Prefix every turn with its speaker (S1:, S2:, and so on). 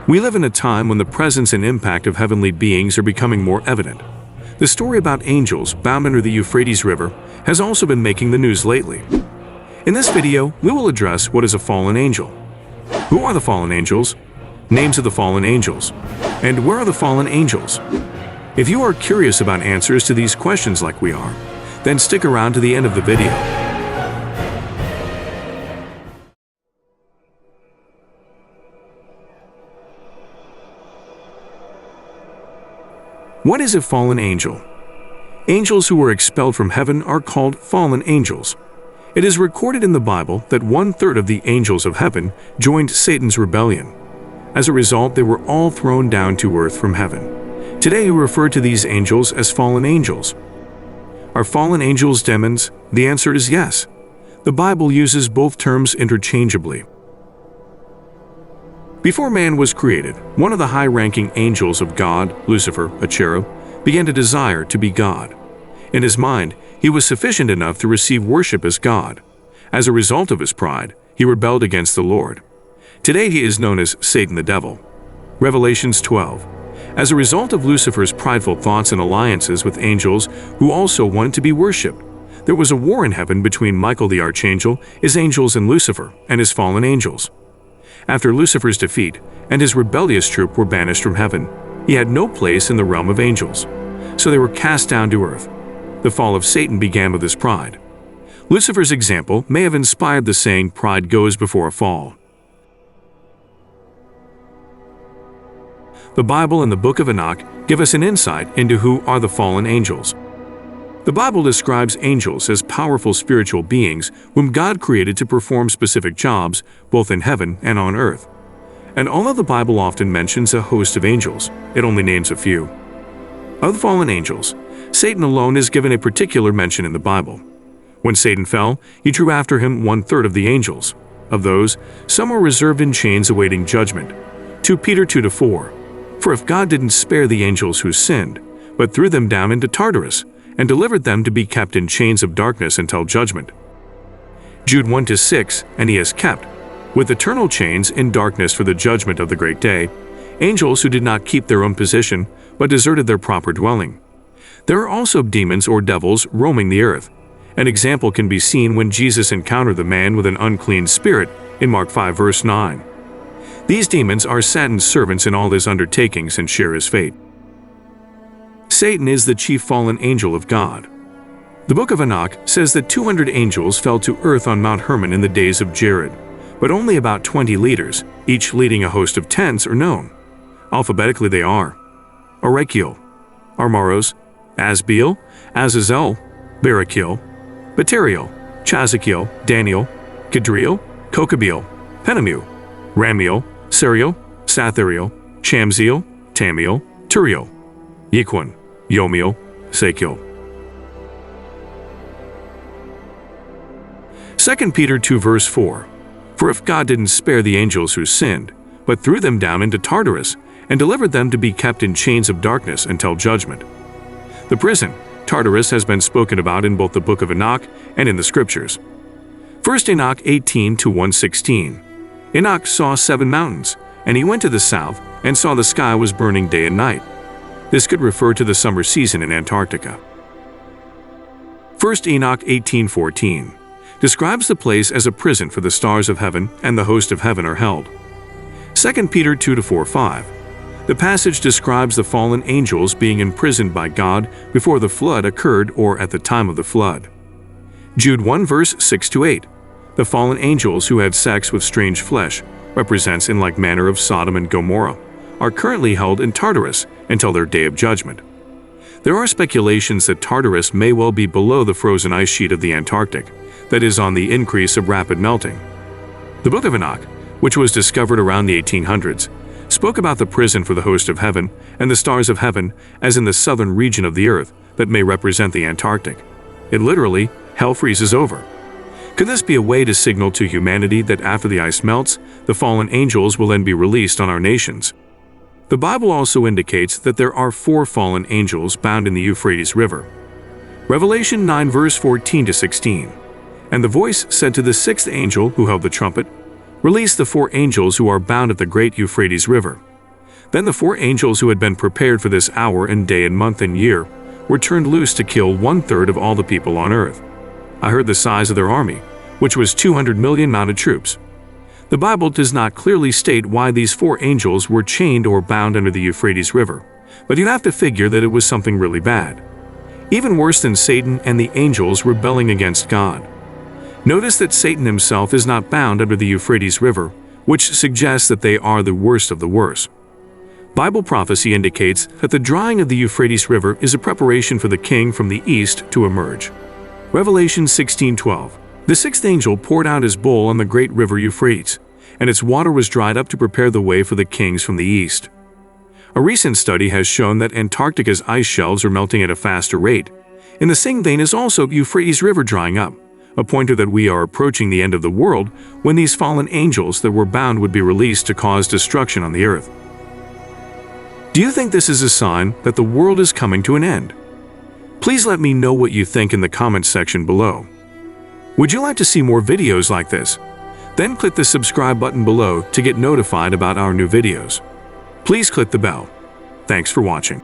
S1: We live in a time when the presence and impact of heavenly beings are becoming more evident. The story about angels bound under the Euphrates River has also been making the news lately. In this video, we will address what is a fallen angel. Who are the fallen angels? Names of the fallen angels. And where are the fallen angels? If you are curious about answers to these questions like we are, then stick around to the end of the video. What is a fallen angel? Angels who were expelled from heaven are called fallen angels. It is recorded in the Bible that 1/3 of the angels of heaven joined Satan's rebellion. As a result, they were all thrown down to earth from heaven. Today, we refer to these angels as fallen angels. Are fallen angels demons? The answer is yes. The Bible uses both terms interchangeably. Before man was created, one of the high-ranking angels of God, Lucifer, a cherub, began to desire to be God. In his mind, he was sufficient enough to receive worship as God. As a result of his pride, he rebelled against the Lord. Today he is known as Satan the Devil. Revelations 12. As a result of Lucifer's prideful thoughts and alliances with angels who also wanted to be worshipped, there was a war in heaven between Michael the archangel, his angels, and Lucifer and his fallen angels. After Lucifer's defeat and his rebellious troop were banished from heaven, he had no place in the realm of angels, so they were cast down to earth. The fall of Satan began with his pride. Lucifer's example may have inspired the saying, "Pride goes before a fall." The Bible and the book of Enoch give us an insight into who are the fallen angels. The Bible describes angels as powerful spiritual beings whom God created to perform specific jobs, both in heaven and on earth. And although the Bible often mentions a host of angels, it only names a few. Of the fallen angels, Satan alone is given a particular mention in the Bible. When Satan fell, he drew after him 1/3 of the angels. Of those, some were reserved in chains awaiting judgment. 2 Peter 2-4. For if God didn't spare the angels who sinned, but threw them down into Tartarus, and delivered them to be kept in chains of darkness until judgment. Jude 1-6. And he has kept, with eternal chains in darkness for the judgment of the great day, angels who did not keep their own position, but deserted their proper dwelling. There are also demons or devils roaming the earth. An example can be seen when Jesus encountered the man with an unclean spirit in Mark 5:9. These demons are Satan's servants in all his undertakings and share his fate. Satan is the chief fallen angel of God. The book of Enoch says that 200 angels fell to earth on Mount Hermon in the days of Jared, but only about 20 leaders, each leading a host of tens, are known. Alphabetically they are Orakiel, Armaros, Asbeel, Azazel, Barakiel, Bateriel, Chazakiel, Daniel, Kadriel, Kokabeel, Penamiel, Ramiel, Seriel, Sathariel, Shamziel, Tamiel, Turiel, Yiquan, Yomiel, Sakiel. 2 Peter 2:4. For if God didn't spare the angels who sinned, but threw them down into Tartarus, and delivered them to be kept in chains of darkness until judgment. The prison, Tartarus, has been spoken about in both the book of Enoch and in the scriptures. 1 Enoch 18-116. Enoch saw 7 mountains, and he went to the south and saw the sky was burning day and night. This could refer to the summer season in Antarctica. 1 Enoch 18:14 describes the place as a prison for the stars of heaven, and the host of heaven are held. 2 Peter 2-4-5. The passage describes the fallen angels being imprisoned by God before the flood occurred or at the time of the flood. Jude 1:6-8. The fallen angels who had sex with strange flesh, represents in like manner of Sodom and Gomorrah, are currently held in Tartarus until their day of judgment. There are speculations that Tartarus may well be below the frozen ice sheet of the Antarctic, that is on the increase of rapid melting. The book of Enoch, which was discovered around the 1800s, spoke about the prison for the host of heaven and the stars of heaven as in the southern region of the earth that may represent the Antarctic. It literally, hell freezes over. Could this be a way to signal to humanity that after the ice melts, the fallen angels will then be released on our nations? The Bible also indicates that there are 4 fallen angels bound in the Euphrates River. Revelation 9:14-16. And the voice said to the 6th angel who held the trumpet, Release the 4 angels who are bound at the great Euphrates River. Then the 4 angels who had been prepared for this hour and day and month and year were turned loose to kill 1/3 of all the people on earth. I heard the size of their army, which was 200 million mounted troops. The Bible does not clearly state why these 4 angels were chained or bound under the Euphrates River, but you'd have to figure that it was something really bad. Even worse than Satan and the angels rebelling against God. Notice that Satan himself is not bound under the Euphrates River, which suggests that they are the worst of the worst. Bible prophecy indicates that the drying of the Euphrates River is a preparation for the king from the east to emerge. Revelation 16:12. The 6th angel poured out his bowl on the great river Euphrates, and its water was dried up to prepare the way for the kings from the east. A recent study has shown that Antarctica's ice shelves are melting at a faster rate. In the same vein is also Euphrates River drying up, a pointer that we are approaching the end of the world when these fallen angels that were bound would be released to cause destruction on the earth. Do you think this is a sign that the world is coming to an end? Please let me know what you think in the comments section below. Would you like to see more videos like this? Then click the subscribe button below to get notified about our new videos. Please click the bell. Thanks for watching.